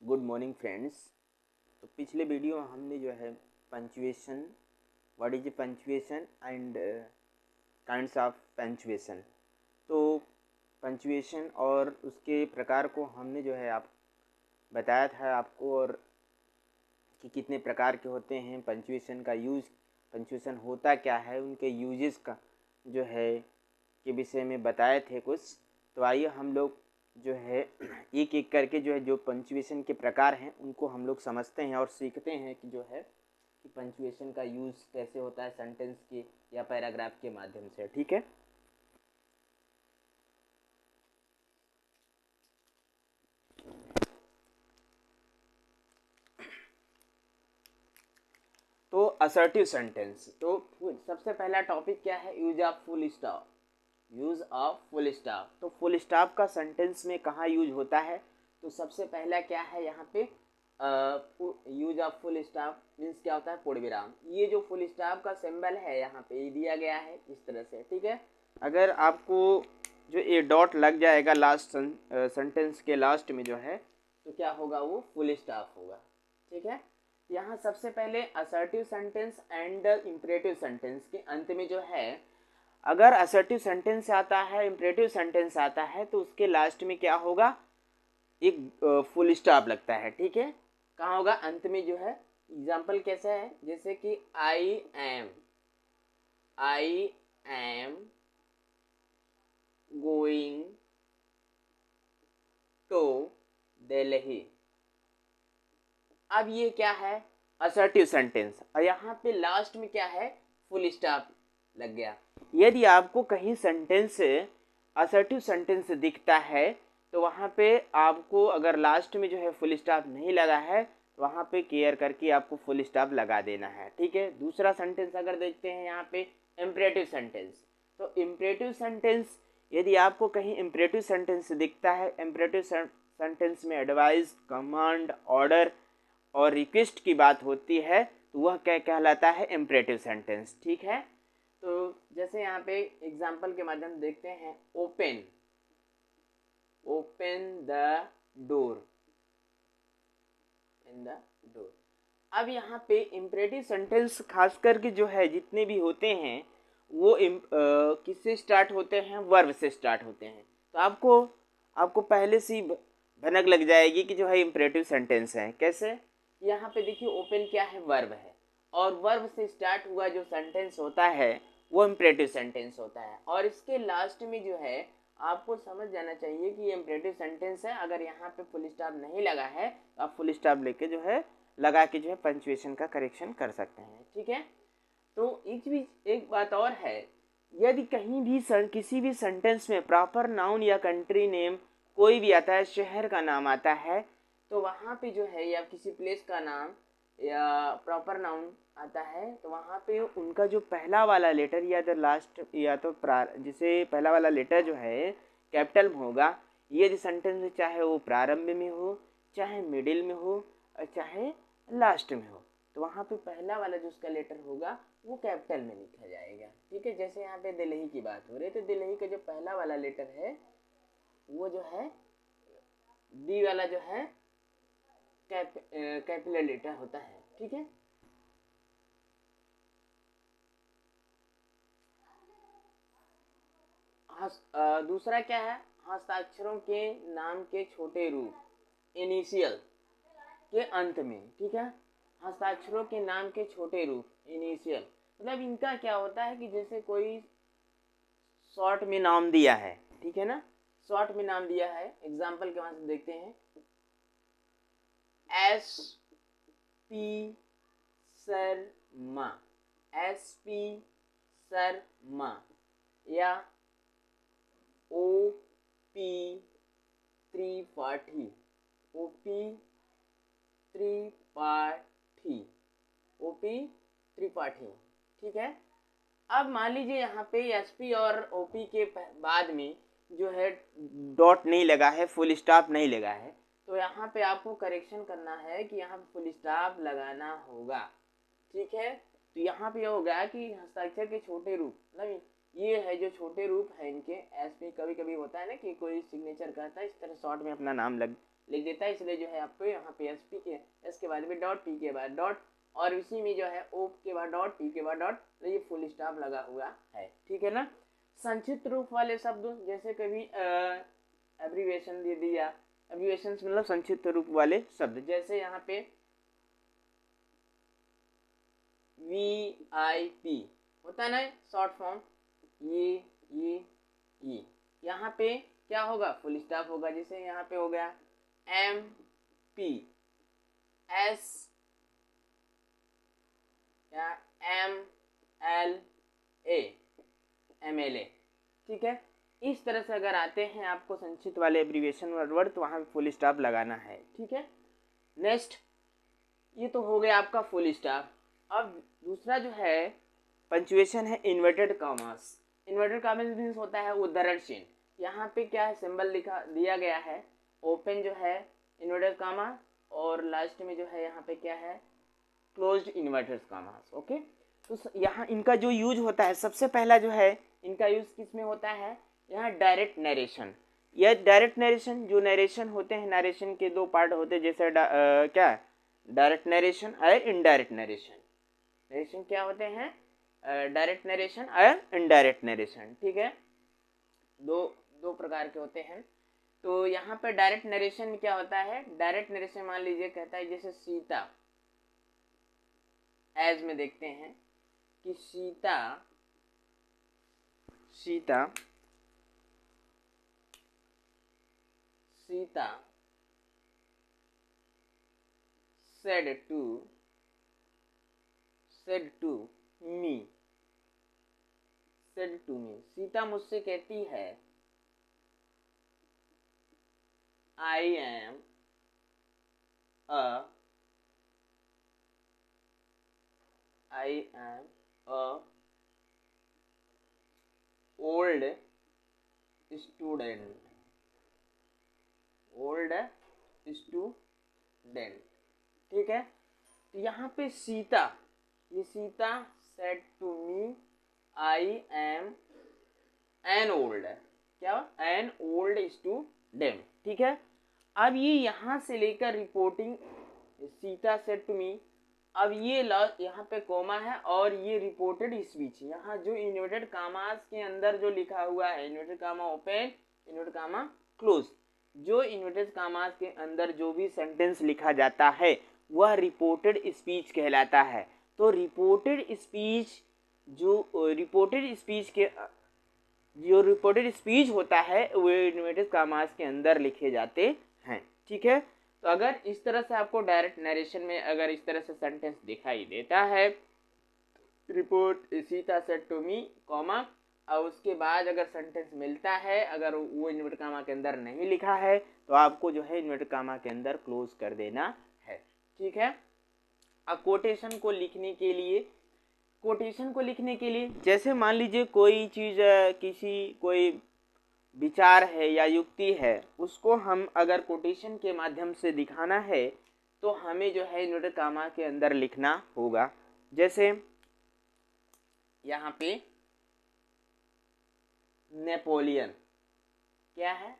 Good morning friends. तो पिछले video में हमने जो है punctuation, what is punctuation and kinds of punctuation, तो पंचुएशन और उसके प्रकार को हमने जो है आप बताया था आपको, और कि कितने प्रकार के होते हैं, पंचुएशन का यूज़, पंचुएशन होता क्या है, उनके यूजेस का जो है के विषय में बताए थे कुछ। तो आइए हम लोग जो है एक एक करके जो है जो पंचुएशन के प्रकार हैं उनको हम लोग समझते हैं और सीखते हैं कि जो है कि पंचुएशन का यूज़ कैसे होता है सेंटेंस के या पैराग्राफ के माध्यम से। ठीक है, तो असर्टिव सेंटेंस। तो सबसे पहला टॉपिक क्या है? Use of full stop. Use of full stop, तो फुल स्टॉप का सेंटेंस में कहाँ यूज होता है? तो सबसे पहला क्या है यहाँ पे, use of full stop means क्या होता है? पूर्ण विराम। ये जो फुल स्टॉप का सिंबल है यहाँ पे ये दिया गया है इस तरह से। ठीक है, अगर आपको जो ये डॉट लग जाएगा लास्ट सेंटेंस के लास्ट में जो है, तो क्या होगा? वो फुल स्टॉप होगा। ठीक है, यहाँ सबसे पहले assertive sentence and imperative sentence के अंत में जो है, अगर असर्टिव सेंटेंस आता है, इम्परेटिव सेंटेंस आता है, तो उसके लास्ट में क्या होगा? एक फुल स्टॉप लगता है। ठीक है, कहाँ होगा? अंत में जो है। एग्जाम्पल कैसा है? जैसे कि I am going to Delhi. अब ये क्या है? असर्टिव सेंटेंस, और यहाँ पे लास्ट में क्या है? फुल स्टॉप लग गया। यदि आपको कहीं सेंटेंस असर्टिव सेंटेंस दिखता है तो वहाँ पे आपको अगर लास्ट में जो है फुल स्टॉप नहीं लगा है, वहाँ पे केयर करके आपको फुल स्टॉप लगा देना है। ठीक है, दूसरा सेंटेंस अगर देखते हैं यहाँ पे इम्परेटिव सेंटेंस, तो इम्परेटिव सेंटेंस यदि आपको कहीं इम्परेटिव सेंटेंस दिखता है, इम्परेटिव सेंटेंस में एडवाइस, कमांड, ऑर्डर और रिक्वेस्ट की बात होती है, तो वह क्या कहलाता है? Imperative sentence. ठीक है, तो जैसे यहाँ पे एग्जाम्पल के माध्यम से देखते हैं, open the door, in the door. अब यहाँ पे इम्परेटिव सेंटेंस खास करके जो है जितने भी होते हैं वो किससे स्टार्ट होते हैं? वर्ब से स्टार्ट होते हैं। तो आपको पहले से भनक लग जाएगी कि जो है इम्परेटिव सेंटेंस है। कैसे? यहाँ पे देखिए, ओपन क्या है? वर्ब है, और वर्ब से स्टार्ट हुआ जो सेंटेंस होता है वो इम्परेटिव सेंटेंस होता है। और इसके लास्ट में जो है आपको समझ जाना चाहिए कि ये इम्परेटिव सेंटेंस है। अगर यहाँ पे फुल स्टॉप नहीं लगा है तो आप फुल स्टॉप लेके जो है लगा के जो है पंचुएशन का करेक्शन कर सकते हैं। ठीक है, तो एक बात और है, यदि कहीं भी किसी भी सेंटेंस में प्रॉपर नाउन या कंट्री नेम कोई भी आता है, शहर का नाम आता है, तो वहाँ पे जो है या किसी प्लेस का नाम या प्रॉपर नाउन आता है, तो वहाँ पे उनका जो पहला वाला लेटर या तो लास्ट या तो जिसे पहला वाला लेटर जो है कैपिटल में होगा। यदि सेंटेंस में चाहे वो प्रारंभ में हो, चाहे मिडिल में हो, और चाहे लास्ट में हो, तो वहाँ पे पहला वाला जो उसका लेटर होगा वो कैपिटल में लिखा जाएगा। ठीक है, जैसे यहाँ पे दिल्ली की बात हो रही है, तो दिल्ली का जो पहला वाला लेटर है वो जो है डी वाला जो है कैपिटल लेटर होता है। ठीक है, दूसरा क्या है? हस्ताक्षरों के नाम के छोटे रूप, इनिशियल के अंत में। ठीक है, हस्ताक्षरों के नाम के छोटे रूप, इनिशियल, मतलब इनका क्या होता है कि जैसे कोई शॉर्ट में नाम दिया है, ठीक है ना, शॉर्ट में नाम दिया है। एग्जाम्पल के वहां से देखते हैं, S P Sharma, S P Sharma, या O P Tripathi, O P Tripathi, O P Tripathi. ठीक है, अब मान लीजिए यहाँ पे एसपी और ओपी के बाद में जो है डॉट नहीं लगा है, फुल स्टॉप नहीं लगा है, तो यहाँ पे आपको करेक्शन करना है कि यहाँ पे फुल स्टॉप लगाना होगा। ठीक है, तो यहाँ पे होगा कि हस्ताक्षर के छोटे रूप, मतलब ये है जो छोटे रूप है इनके, एसपी कभी कभी होता है ना कि कोई सिग्नेचर करता है इस तरह शॉर्ट में अपना नाम लिख देता है, इसलिए जो है आपको यहाँ पे एस के बाद में डॉट, पी के बाद डॉट, और इसी में जो है ओ के बाद डॉट, पी के बाद डॉट, तो ये फुल स्टॉप लगा हुआ है। ठीक है ना। संक्षिप्त रूप वाले शब्द जैसे कभी एब्रीविएशन दे दिया, एब्रीविएशन मतलब संक्षिप्त रूप वाले शब्द, जैसे यहाँ पे VIP होता है ना शॉर्ट फॉर्म, ये यहाँ पे क्या होगा, फुल स्टॉप होगा। जैसे यहाँ पे हो गया MPS या MLA, ठीक है। इस तरह से अगर आते हैं आपको संक्षिप्त वाले एब्रीविएशन वर्ड, तो वहाँ पे फुल स्टॉप लगाना है। ठीक है। नेक्स्ट, ये तो हो गया आपका फुल स्टॉप। अब दूसरा जो है पंचुएशन है inverted commas. Inverted commas means होता है उद्धरण चिन्ह। यहाँ पे क्या है, सिंबल लिखा दिया गया है, ओपन जो है इन्वर्टेड कॉमा, और लास्ट में जो है यहाँ पे क्या है, क्लोज्ड इन्वर्टेड कॉमास। ओके, तो यहाँ इनका जो यूज होता है, सबसे पहला जो है इनका यूज किस में होता है, यहाँ डायरेक्ट नरेशन। यह डायरेक्ट नरेशन, जो नरेशन होते हैं, नरेशन के दो पार्ट होते हैं, जैसे क्या डायरेक्ट नरेशन और इनडायरेक्ट नरेशन। नरेशन क्या होते हैं, डायरेक्ट नरेशन और इनडायरेक्ट नरेशन। ठीक है, दो प्रकार के होते हैं। तो यहाँ पर डायरेक्ट नरेशन में क्या होता है, डायरेक्ट नरेशन मान लीजिए कहता है जैसे सीता, एज में देखते हैं कि Sita said to me, Sita मुझसे कहती है I am a old student। ठीक है। तो यहाँ पे सीता, ये Sita said to me I am an old, क्या, an old student। ठीक है। अब ये यहाँ से लेकर reporting Sita said to me, अब ये यहाँ पे कोमा है और ये रिपोर्टेड स्पीच। यहाँ जो इन्वर्टेड कामास के अंदर जो लिखा हुआ है, inverted comma open, inverted comma close, जो इन्वर्टेड कामास के अंदर जो भी सेंटेंस लिखा जाता है वह रिपोर्टेड स्पीच कहलाता है। तो रिपोर्टेड स्पीच होता है वो इन्वर्टेड कामास के अंदर लिखे जाते हैं। ठीक है। तो अगर इस तरह से आपको डायरेक्ट नरेशन में अगर इस तरह से सेंटेंस दिखाई देता है, report Sita said to me comma, और उसके बाद अगर सेंटेंस मिलता है, अगर वो इन्वर्टेड कामा के अंदर नहीं लिखा है, तो आपको जो है इन्वर्टेड कामा के अंदर क्लोज कर देना है। ठीक है। अब कोटेशन को लिखने के लिए जैसे मान लीजिए कोई चीज़, कोई विचार है या युक्ति है, उसको हम अगर कोटेशन के माध्यम से दिखाना है, तो हमें जो है इन्वर्टेड कामा के अंदर लिखना होगा। जैसे यहाँ पे नेपोलियन, क्या है,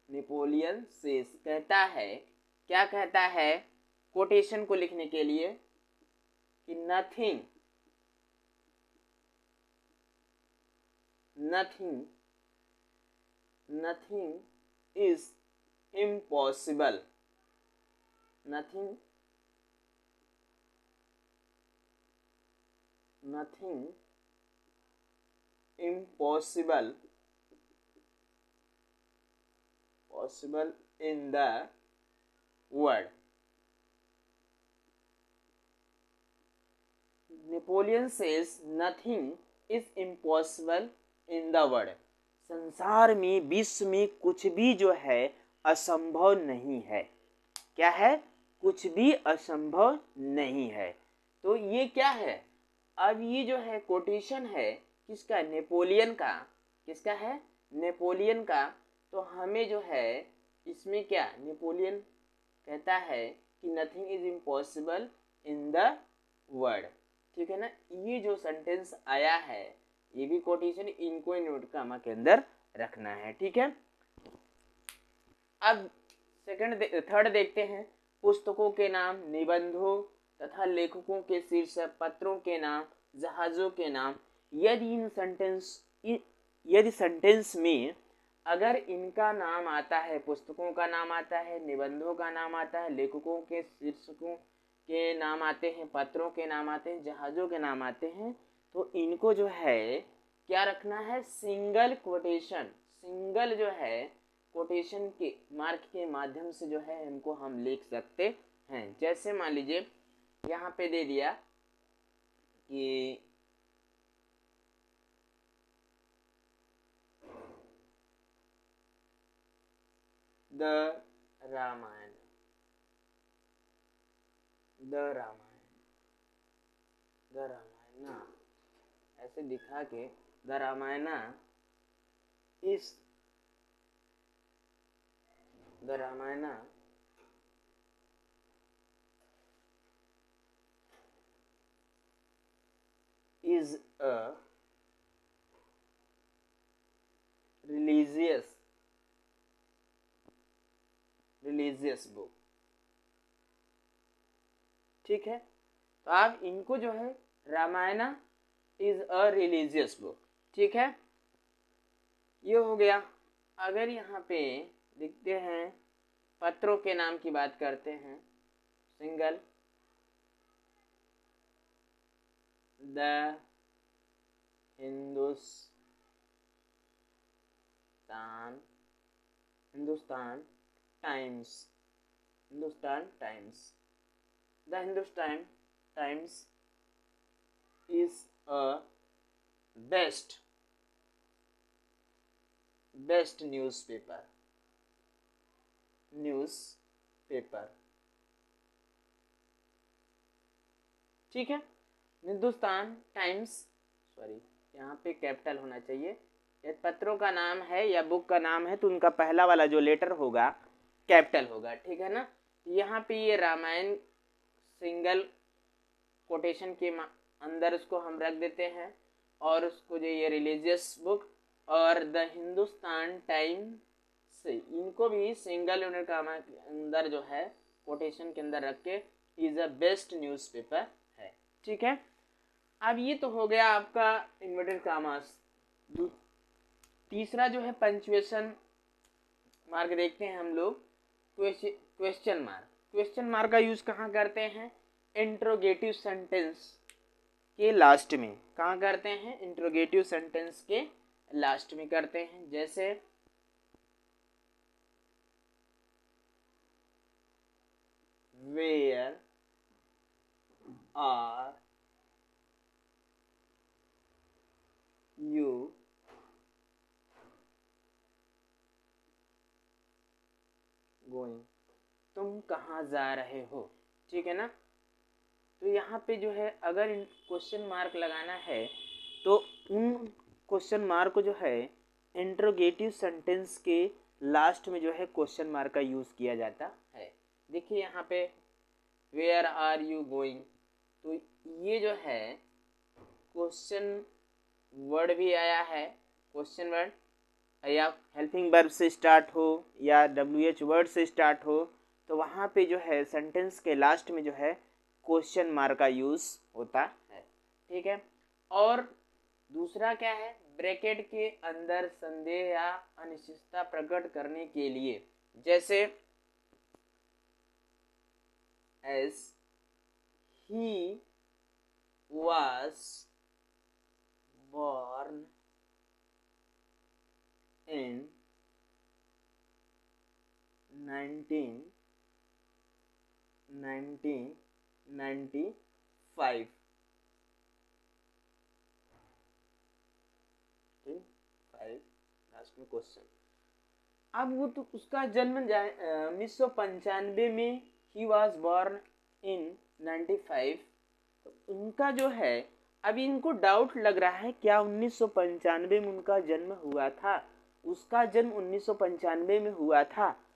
नेपोलियन सेज कहता है, क्या कहता है कोटेशन को लिखने के लिए कि nothing is impossible, nothing impossible in the world। Napoleon says nothing is impossible in the world, संसार में, विश्व में कुछ भी जो है असंभव नहीं है। क्या है, कुछ भी असंभव नहीं है। तो ये क्या है, अब ये जो है कोटेशन है किसका, नेपोलियन का। किसका है, नेपोलियन का। तो हमें जो है इसमें क्या, नेपोलियन कहता है कि nothing is impossible in the world. ठीक है ना। ये जो सेंटेंस आया है ये भी कोटेशन, इनको इन्वर्टेड कामा के अंदर रखना है, ठीक है। अब थर्ड देखते हैं, पुस्तकों के नाम, निबंधों तथा लेखकों के शीर्षक, पत्रों के नाम, जहाजों के नाम। यदि सेंटेंस में अगर इनका नाम आता है, पुस्तकों का नाम आता है, निबंधों का नाम आता है, लेखकों के शीर्षकों के नाम आते हैं, पत्रों के नाम आते हैं, जहाजों के नाम आते हैं, तो इनको जो है क्या रखना है, सिंगल कोटेशन, सिंगल जो है कोटेशन के मार्क के माध्यम से जो है इनको हम लिख सकते हैं। जैसे मान लीजिए यहाँ पे दे दिया कि the Ramayana, the Ramayana, the Ramayana, ऐसे दिखा के the Ramayana is, the Ramayana is a religious book, ठीक है। तो आप इनको जो है Ramayana is a religious book, ठीक है, ये हो गया। अगर यहाँ पे देखते हैं पत्रों के नाम की बात करते हैं, single, the Hindustan times, Hindustan times, the Hindustan times is a best newspaper, ठीक है। हिंदुस्तान टाइम्स, सॉरी यहाँ पे कैपिटल होना चाहिए, यदि पत्रों का नाम है या बुक का नाम है तो उनका पहला वाला जो लेटर होगा कैपिटल होगा, ठीक है ना। यहाँ पे ये रामायण सिंगल कोटेशन के अंदर उसको हम रख देते हैं, और उसको जो ये रिलीजियस बुक और द हिंदुस्तान टाइम्स, इनको भी सिंगल यूनिट कामा के अंदर जो है कोटेशन के अंदर रख के इज अ बेस्ट न्यूज़पेपर है, ठीक है। अब ये तो हो गया आपका इन्वर्टेड कामास। तीसरा जो है पंक्चुएशन मार्क देखते हैं हम लोग, क्वेश्चन मार्क। क्वेश्चन मार्क का यूज कहाँ करते हैं, इंट्रोगेटिव सेंटेंस के लास्ट में। कहाँ करते हैं, इंट्रोगेटिव सेंटेंस के लास्ट में करते हैं। जैसे वेयर आर यू गोइंग, तुम कहाँ जा रहे हो, ठीक है ना। तो यहाँ पे जो है अगर क्वेश्चन मार्क लगाना है तो उन क्वेश्चन मार्क को जो है इंट्रोगेटिव सेंटेंस के लास्ट में जो है क्वेश्चन मार्क का यूज़ किया जाता है। देखिए यहाँ पे वेयर आर यू गोइंग, तो ये जो है क्वेश्चन वर्ड भी आया है, क्वेश्चन वर्ड या हेल्पिंग वर्ब से स्टार्ट हो या WH वर्ड से स्टार्ट हो, तो वहाँ पे जो है सेंटेंस के लास्ट में जो है क्वेश्चन मार्क का यूज़ होता है, ठीक है। और दूसरा क्या है, ब्रैकेट के अंदर संदेह या अनिश्चितता प्रकट करने के लिए, जैसे as he was born in 1995, last में क्वेश्चन। अब वो तो उसका जन्म 1995 में, ही वॉज बॉर्न इन 95, तो उनका जो है अभी इनको डाउट लग रहा है क्या 1995 में उनका जन्म हुआ था, उसका जन्म 1995 में हुआ था,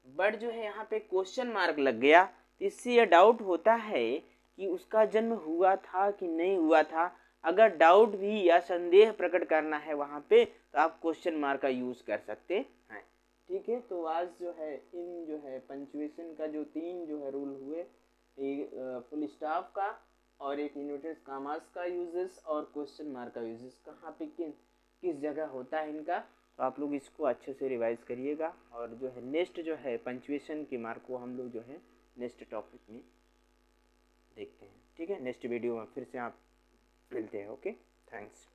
बट जो है यहाँ पे क्वेश्चन मार्क लग गया, तो इससे यह डाउट होता है कि उसका जन्म हुआ था कि नहीं हुआ था। अगर डाउट भी या संदेह प्रकट करना है वहाँ पे तो आप क्वेश्चन मार्क का यूज़ कर सकते हैं। ठीक है, तो आज जो है इन जो है पंक्चुएशन का जो 3 जो है रूल हुए, एक फुल स्टॉप का और एक इन्वर्टेड कॉमास का यूजेस और क्वेश्चन मार्क का यूजेस कहाँ पे किस जगह होता है इनका, तो आप लोग इसको अच्छे से रिवाइज करिएगा। और जो है नेक्स्ट जो है पंक्चुएशन के मार्क को हम लोग जो है नेक्स्ट टॉपिक में देखते हैं। ठीक है, नेक्स्ट वीडियो में फिर से आप मिलते हैं। Okay, thanks.